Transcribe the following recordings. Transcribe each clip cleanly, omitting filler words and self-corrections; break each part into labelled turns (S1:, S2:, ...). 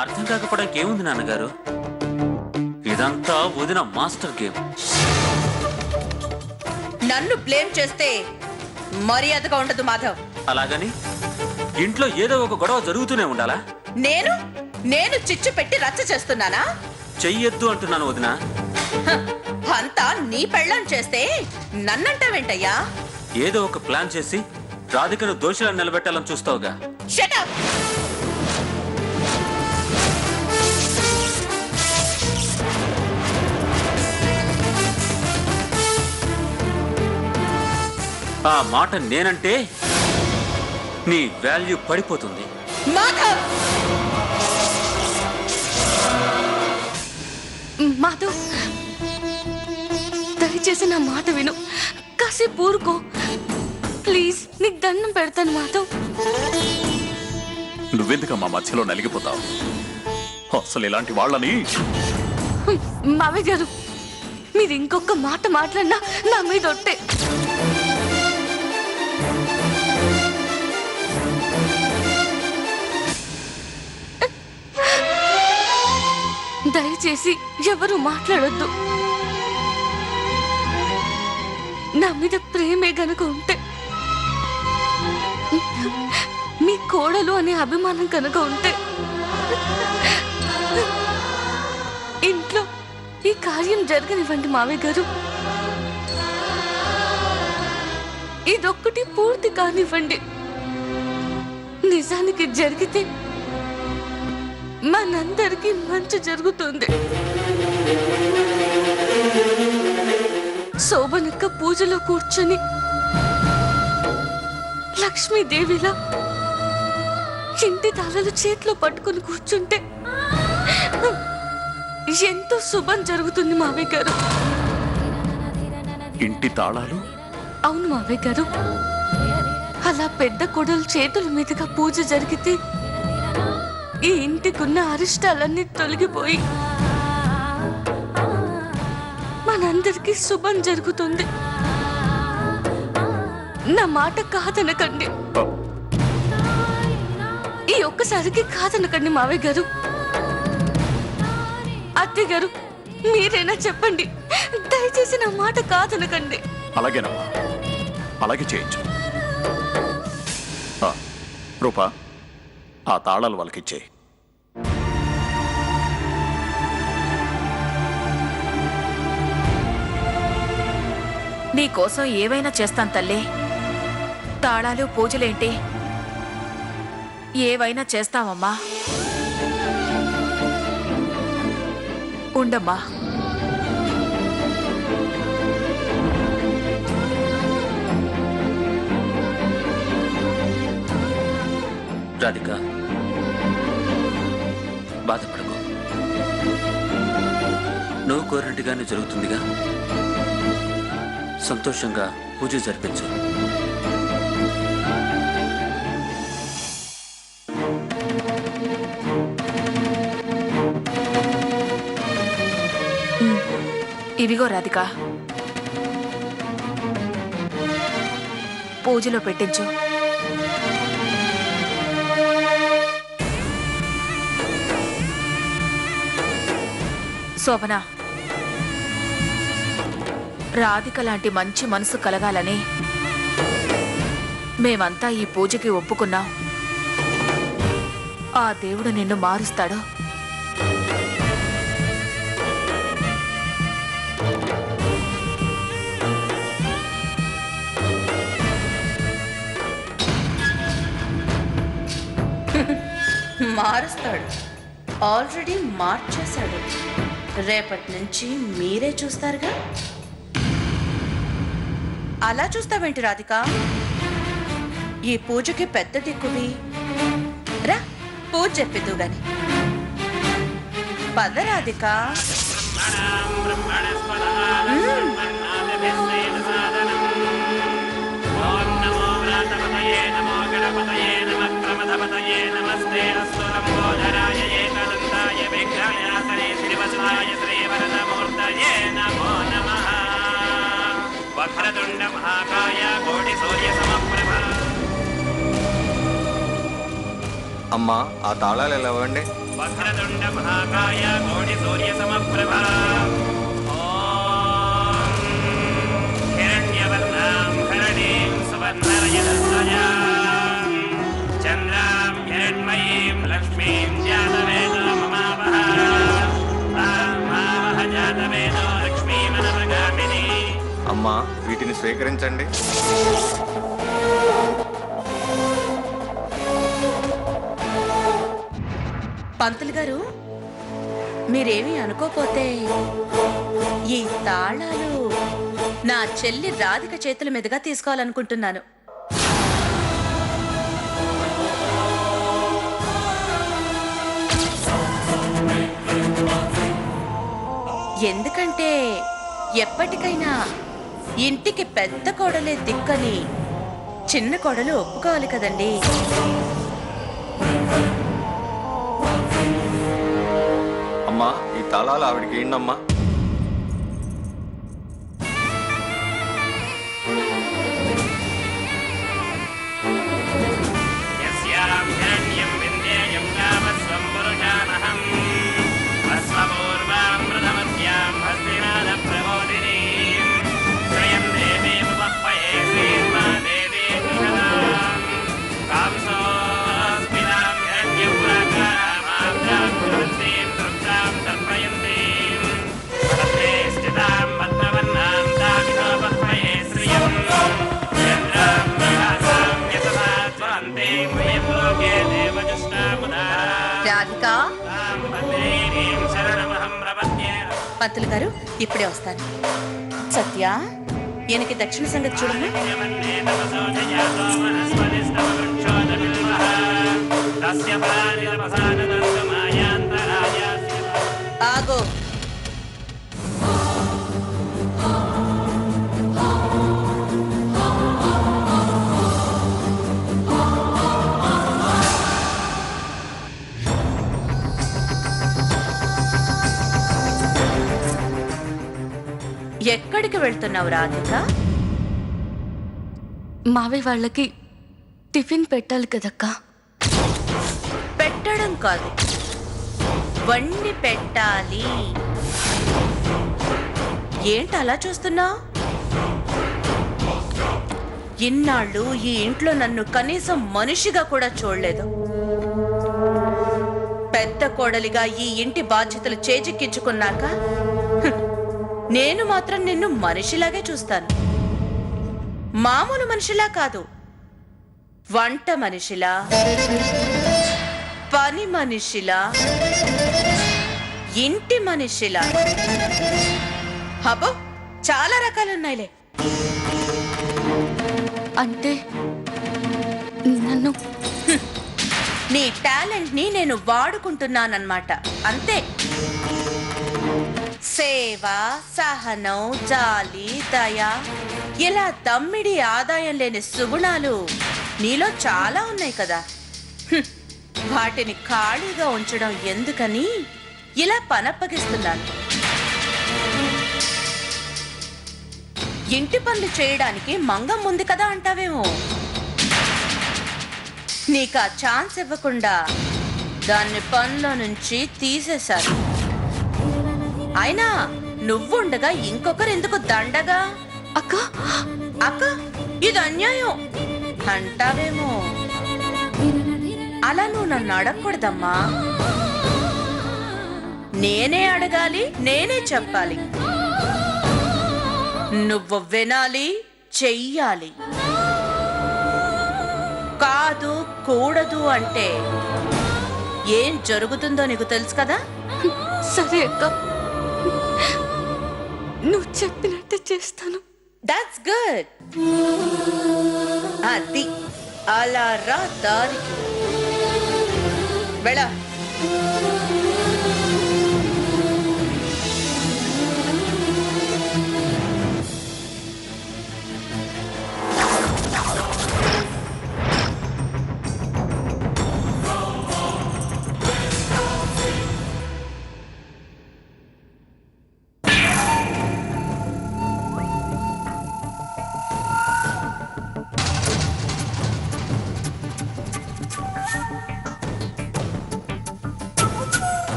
S1: అర్థం కాకపోవడానికి ఏముంది నాన్నగారు? ఇదంతా వదిన మాస్టర్ గేమ్.
S2: నన్ను బ్లేమ్ చేస్తే మర్యాదగా ఉండదు మాధవ్.
S1: అలాగని ఇంట్లో ఏదో ఒక గొడవ జరుగుతూనే ఉండాలా?
S2: నేను చిచ్చు పెట్టి రచ్చ చేస్తున్నానా?
S1: చెయ్యొద్దు అంటున్నాను వదిన.
S2: అంతా నీ పెళ్ళం చేస్తే నన్నంటావేంటయ్యా?
S1: ఏదో ఒక ప్లాన్ చేసి రాధికను దోషులను నిలబెట్టాలని చూస్తావుగా.
S2: Shut up.
S1: ఆ మాట నేనంటే నీ వాల్యూ పడిపోతుంది.
S2: మాధవ్
S3: మాధవ్, దయచేసి నా మాట విను. కాసేపు ఊరుకో ప్లీజ్. నీకు దండం పెడతాను మాధవ్.
S4: నువ్వెందుకమ్మా మధ్యలో నలిగిపోతావు? అసలు ఇలాంటి వాళ్ళని.
S3: మావయ్య గారు, మీరు ఇంకొక మాట మాట్లాడినా నా మీద ఒట్టే. దయచేసి ఎవరు మాట్లాడొద్దు. నా మీద ప్రేమే గనుక ఉంటే, మీ కోడలు అనే అభిమానం కనుక ఉంటే, ఇంట్లో ఈ కార్యం జరగనివ్వండి మావయ్య గారు. ఇదొక్కటి పూర్తి కానివ్వండి. నిజానికి జరిగితే మనందరికీ మంచి జరుగుతుంది. శోభనక్క పూజలో కూర్చొని లక్ష్మీదేవిలా ఇంటి తాళాలు చేతిలో పట్టుకుని కూర్చుంటే ఎంతో శుభం జరుగుతుంది మావయ్య గారు.
S4: ఇంటి తాళాలు?
S3: అవును మావయ్య గారు. అలా పెద్ద కొడలు చేతుల మీదుగా పూజ జరిగితే ఈ ఇంటికున్న అరిష్టాలన్నీ తొలగిపోయి మనందరికీ శుభం జరుగుతుంది. నా మాట కాదనకండి. ఈ ఒక్కసారికి కాదనకండి మావయ్య గారు. అత్తయ్య గారు, మీరైనా చెప్పండి. దయచేసి నా మాట కాదనకండి.
S4: అలాగేనమ్మా, అలాగే చేయించు. రూపా, ఆ తాళాలు వాళ్ళకిచ్చేయి.
S5: నీకోసం ఏవైనా చేస్తాను తల్లి. తాళాలు పూజలేంటి, ఏవైనా చేస్తామమ్మా. ఉండమ్మా.
S1: రాధిక, బాధపడకు. నువ్వు కోరినట్టుగానే జరుగుతుందిగా. సంతోషంగా పూజ జరిపించు.
S5: ఇవిగో రాధిక, పూజలో పెట్టించు. శోభన, రాధిక లాంటి మంచి మనసు కలగాలని మేమంతా ఈ పూజకి ఒప్పుకున్నాం. ఆ దేవుడు నిన్ను మారుస్తాడు.
S2: మారుస్తాడు. ఆల్రెడీ మార్చేశాడు. రేపటి నుంచి మీరే చూస్తారుగా. అలా చూస్తావేంటి రాధిక? ఈ పూజకి పెద్ద దిక్కువి. రా, పూజ చెప్పిద్దు గాని. పద రాధిక.
S6: వక్రతుండ మహాకాయ కోటి సూర్య సమప్రభ. అమ్మా ఆ తాళాలు ఎలా ఇవ్వండి?
S7: వక్రతుండ మహాకాయ కోటి సూర్య సమప్రభ ఓం హిరణ్యవర్ణాం హరణీం సువర్ణరజతస్రజాం చంద్రాం హిరణ్మయీం లక్ష్మీం జాతవేదో మమావహ మావహ జాతవేదో లక్ష్మీమనవగామిని.
S6: అమ్మా వీటిని స్వీకరించండి.
S2: పంతులు గారు, మీరేమీ అనుకోపోతే ఈ తాళాలు నా చెల్లి రాధిక చేతుల మీదుగా తీసుకోవాలనుకుంటున్నాను. ఎందుకంటే ఎప్పటికైనా ఇంటికి పెద్ద కోడలే దిక్కని చిన్న కోడలు ఒప్పుకోవాలి కదండి.
S6: అమ్మా ఈ తాళాలు ఆవిడికి ఏంటమ్మా?
S7: యస్యాం హిరణ్యం విందేయం కామస్వం పురుషానహం అస్మపూర్వామృతమస్యాం హస్తినాద ప్రబోధినీం స్వయం దేవీ ఉపపయే శ్రీర్మా దేవీ కృషదాం కాంసోస్మినాం హిరణ్యపురాకారామాబ్జాం జ్యోతిం తృప్తాం తర్పయంతీం పరమే స్థితాం పద్మవర్ణాం దామినోపపయే శ్రియం చంద్రాం ప్రకాశాం యతసా జ్వలంతీం వయం లోకే దేవజుష్టాముదారా
S2: రాధిక, పంతులు గారు ఇప్పుడే వస్తాను. సత్య, ఈయనకి దక్షిణ సంగతి చూడమ్మా. ఆగో, ఎక్కడికి వెళ్తున్నావు రాధిక?
S3: మావి వాళ్ళకి టిఫిన్ పెట్టాలి కదక్కా.
S2: పెట్టడం కాదు, వండి పెట్టాలి. ఏంటి అలా చూస్తున్నావు? ఇన్నాళ్ళు ఈ ఇంట్లో నన్ను కనీసం మనిషిగా కూడా చూడలేదు. పెద్ద కోడలిగా ఈ ఇంటి బాధ్యతలు చేజిక్కించుకున్నాక నేను మాత్రం నిన్ను మనిషిలాగే చూస్తాను. మామూలు మనిషిలా కాదు, వంట మనిషిలా, పని మనిషిలా, ఇంటి మనిషిలా. అబ్బో, చాలా రకాలున్నాయిలే.
S3: అంటే నన్ను
S2: నీ టాలెంట్ ని నేను వాడుకుంటున్నానన్నమాట, అంతే. సేవ, సహనం, జాలి, దయ, ఇలా తమ్మిడి ఆదాయం లేని సుగుణాలు నీలో చాలా ఉన్నాయి కదా. వాటిని ఖాళీగా ఉంచడం ఎందుకని ఇలా పనప్పగిస్తున్నాను. ఇంటి పనులు చేయడానికి మంగం ఉంది కదా అంటావేమో. నీకు ఆ ఛాన్స్ ఇవ్వకుండా దాన్ని పనిలో నుంచి తీసేశారు. అయినా నువ్వుండగా ఇంకొకరు ఎందుకు దండగా?
S3: అక్క
S2: అక్క, ఇది అన్యాయం అంటావేమో. అలా నువ్వు నన్ను అడగకూడదమ్మా. నేనే అడగాలి, నేనే చెప్పాలి. నువ్వు వినాలి, చెయ్యాలి. కాదు, కూడదు అంటే ఏం జరుగుతుందో నీకు తెలుసు కదా.
S3: సరే అక్క, నువ్వు చెప్పినట్టు చేస్తాను.
S2: That's good. అది అలా రా దారికి వెళ్ళ.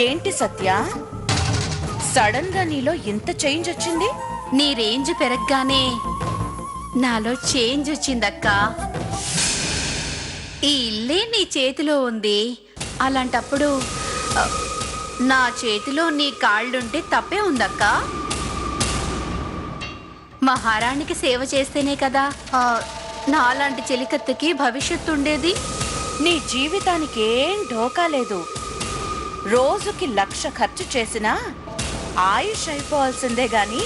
S2: ఏంటి సత్య, సడన్ గా నీలో ఇంత చేంజ్ వచ్చింది?
S5: నీ రేంజ్ పెరగగానే నాలో చేంజ్ వచ్చిందక్కా. ఈ ఇల్లే నీ చేతిలో ఉంది, అలాంటప్పుడు నా చేతిలో నీ కాళ్ళుంటే తప్పే ఉందక్కా. మహారాణికి సేవ చేస్తేనే కదా నాలాంటి చెలికత్తెకి భవిష్యత్తు ఉండేది.
S2: నీ జీవితానికి ఏం ఢోకా లేదు. రోజుకి 1,00,000 ఖర్చు చేసినా ఆయుష్ అయిపోవాల్సిందే గాని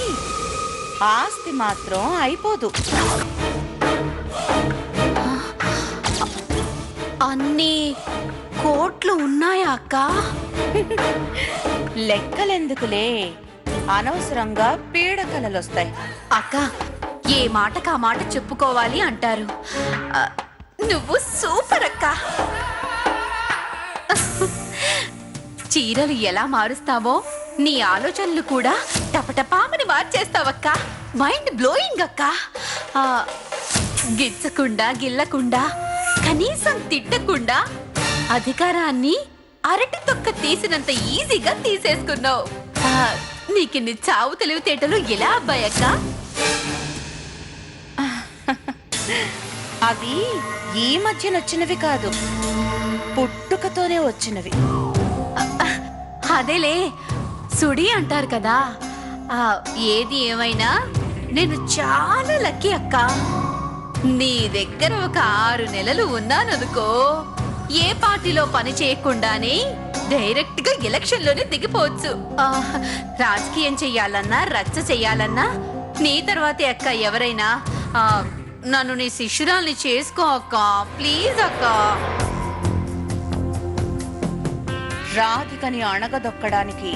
S2: ఆస్తి మాత్రం అయిపోదు.
S5: అన్ని కోట్లు ఉన్నాయా అక్క?
S2: లెక్కలెందుకులే, అనవసరంగా పీడకలలొస్తాయి.
S5: అక్క, ఏ మాటకు ఆ మాట చెప్పుకోవాలి అంటారు. నువ్వు సూపర్ అక్క. చీరలు ఎలా మారుస్తావో నీ ఆలోచనలు కూడా టపటపామని మార్చేస్తావక్క. మైండ్ బ్లోయింగ్ అక్క. గిచ్చకుండా గిల్లకుండా కనీసం తిట్టకుండా అధికారాన్ని అరటి తొక్క తీసినంత ఈజీగా తీసేసుకున్నావు. నీకిన్ని చావు తెలివితేటలు ఎలా అబ్బాయక్క?
S2: అవి ఈ మధ్యనొచ్చినవి కాదు, పుట్టుకతోనే వచ్చినవి.
S5: అదేలే, సుడి అంటారు కదా. ఏది ఏమైనా నేను చాలా లక్కీ అక్క. నీ దగ్గర ఒక 6 నెలలు ఉన్నాననుకో, ఏ పార్టీలో పని చేయకుండానే డైరెక్ట్ గా ఎలక్షన్ లోనే దిగిపోవచ్చు. రాజకీయం చెయ్యాలన్నా రచ్చ చెయ్యాలన్నా నీ తర్వాతే అక్క ఎవరైనా. నన్ను నీ శిష్యురాల్ని చేసుకో అక్క, ప్లీజ్ అక్క.
S2: రాధికని అణగదొక్కడానికి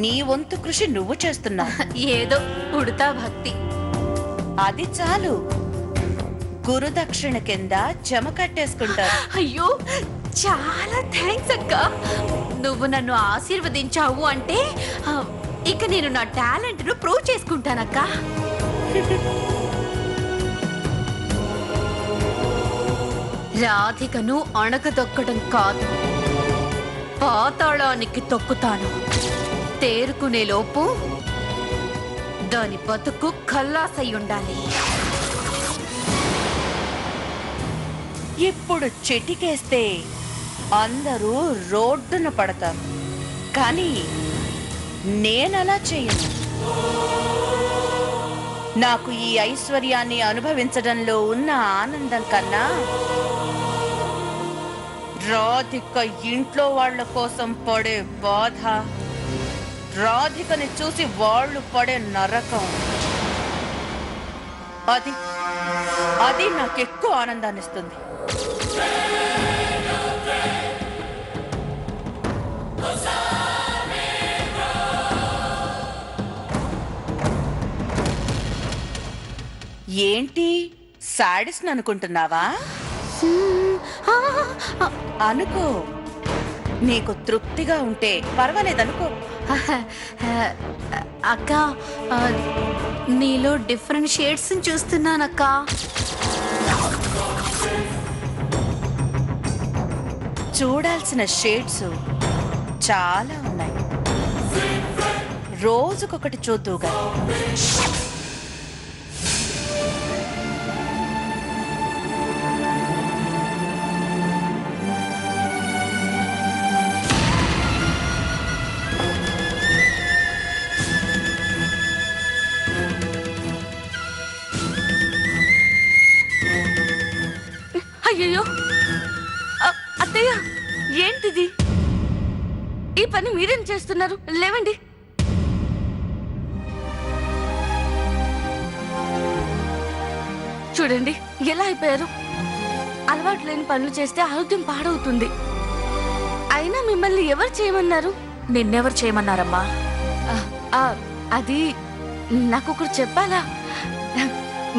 S2: నీ వంతు కృషి నువ్వు చేస్తున్నావు.
S5: ఏదో ఉడతా భక్తి.
S2: అది చాలు, గురుదక్షిణ కింద జమ కట్టేసుకుంటారు.
S5: అయ్యో, చాలా థ్యాంక్స్ అక్క. నువ్వు నన్ను ఆశీర్వదించావు అంటే ఇక నేను నా టాలెంట్ ను ప్రూవ్ చేసుకుంటానక్క. రాధికను అణగదొక్కడం కాదు, పాతాళానికి తొక్కుతాను. తేరుకునే లోపు దాని బతుకు ఖల్లాసై ఉండాలి.
S2: ఇప్పుడు చిటికేస్తే అందరూ రోడ్డున పడతారు, కానీ నేనలా చేయను. నాకు ఈ ఐశ్వర్యాన్ని అనుభవించడంలో ఉన్న ఆనందం కన్నా రాధిక ఇంట్లో వాళ్ళ కోసం పడే బాధ, రాధికని చూసి వాళ్ళు పడే నరకం, అది నాకు ఎక్కువ ఆనందాన్ని ఇస్తుంది. ఏంటి సాడిస్ట్ అనుకుంటున్నావా? అనుకో, నీకు తృప్తిగా ఉంటే పర్వాలేదనుకో.
S5: అక్క, నీలో డిఫరెంట్ షేడ్స్ చూస్తున్నానక్క.
S2: చూడాల్సిన షేడ్స్ చాలా ఉన్నాయి, రోజుకొకటి చూద్దుగా.
S3: అయ్యో, అత్తయ్య ఏంటిది? ఈ పని మీరేం చేస్తున్నారు? లేవండి. చూడండి ఎలా అయిపోయారు. అలవాటు లేని పనులు చేస్తే ఆరోగ్యం పాడవుతుంది. అయినా మిమ్మల్ని ఎవరు చేయమన్నారు?
S5: నిన్నెవరు చేయమన్నారమ్మా?
S3: అది నాకొకరు చెప్పాలా?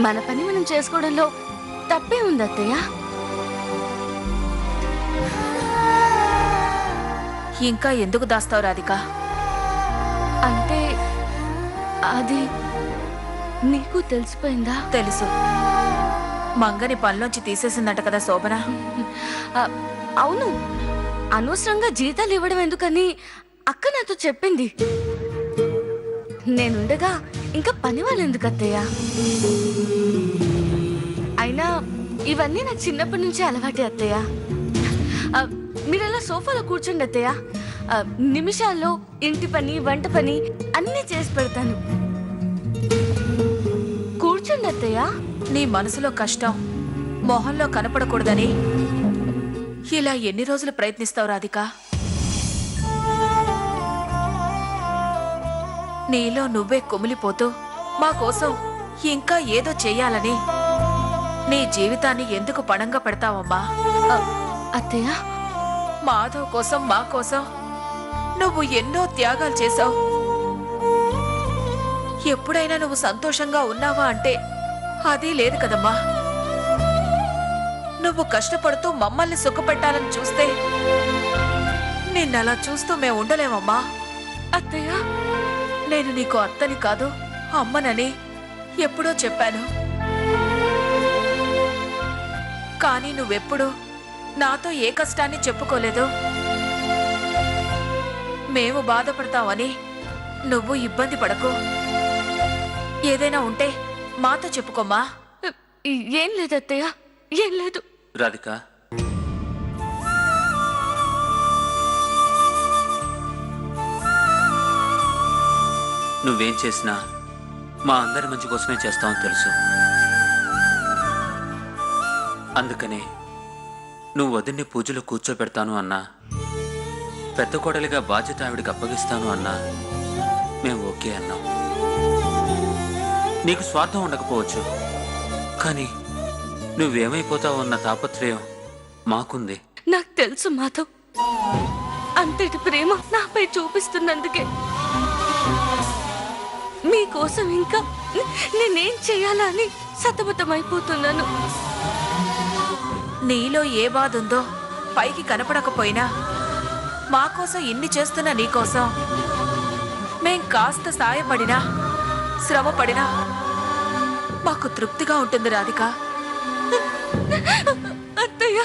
S3: మన పని మనం చేసుకోవడంలో తప్పే ఉంది అత్తయ్య.
S5: ఇంకా ఎందుకు దాస్తావు రాధిక?
S3: అంటే అది నీకు తెలిసిపోయిందా?
S5: తెలుసు, మంగని పనిలోంచి తీసేసిందంట కదా శోభన.
S3: అవును, అనవసరంగా జీతాలు ఇవ్వడం ఎందుకని అక్క నాతో చెప్పింది. నేనుండగా ఇంకా పని వాళ్ళు ఎందుకు అత్తయ్య? అయినా ఇవన్నీ నాకు చిన్నప్పటి నుంచి అలవాటే అత్తయ్య. మీరు అలా సోఫాలో కూర్చోండి అత్తయ్య. నిమిషాల్లో ఇంటి పని వంట పని అన్నీ చేసి పెడతాను. కూర్చోండి అత్తయ్య.
S2: నీ మనసులో కష్టం మొహంలో కనపడకూడదని ఇలా ఎన్ని రోజులు ప్రయత్నిస్తావు రాధిక? నీలో నువ్వే కుమిలిపోతూ మా కోసం ఇంకా ఏదో చెయ్యాలని నీ జీవితాన్ని ఎందుకు పణంగా పెడతావమ్మా?
S3: అత్తయ్య,
S2: మాధవ్ కోసం మా కోసం నువ్వు ఎన్నో త్యాగాలు చేశావు. ఎప్పుడైనా నువ్వు సంతోషంగా ఉన్నావా అంటే అదీ లేదు కదమ్మా. నువ్వు కష్టపడుతూ మమ్మల్ని సుఖపెట్టాలని చూస్తే నిన్నలా చూస్తూ మేము ఉండలేమమ్మా.
S3: అత్తయ్య,
S2: నేను నీకు అత్తని కాదు అమ్మనని ఎప్పుడో చెప్పాను. కానీ నువ్వెప్పుడు నాతో ఏ కష్టాన్ని చెప్పుకోలేదు. మేము బాధపడతామని నువ్వు ఇబ్బంది పడకు. ఏదైనా ఉంటే మాతో చెప్పుకోమ్మా.
S3: ఏం లేదు అత్తయ్య, ఏం లేదు.
S1: రాధిక, నువ్వేం చేసినా మా అందరి మంచి కోసమే చేస్తావని తెలుసు. అందుకనే నువ్వు వదిన్ని పూజలో కూర్చోబెడతాను అన్నా, పెద్ద కోడలిగా బాధ్యత ఆవిడికి అప్పగిస్తాను అన్నా మేము ఓకే అన్నాం. నీకు స్వార్థం ఉండకపోవచ్చు, కానీ నువ్వేమైపోతావు అన్న తాపత్రయం మాకుంది.
S3: నాకు తెలుసు మాధవ్, అంతటి ప్రేమ నాపై చూపిస్తున్నందుకే మీకోసం ఇంకా నేనేం చేయాలని సతమతమైపోతున్నాను.
S2: నీలో ఏ బాధ ఉందో పైకి కనపడకపోయినా మా కోసం ఇన్ని చేస్తున్న నీకోసం మేం కాస్త సాయపడినా శ్రమపడినా మాకు తృప్తిగా ఉంటుంది రాధిక.
S3: అత్తయ్య,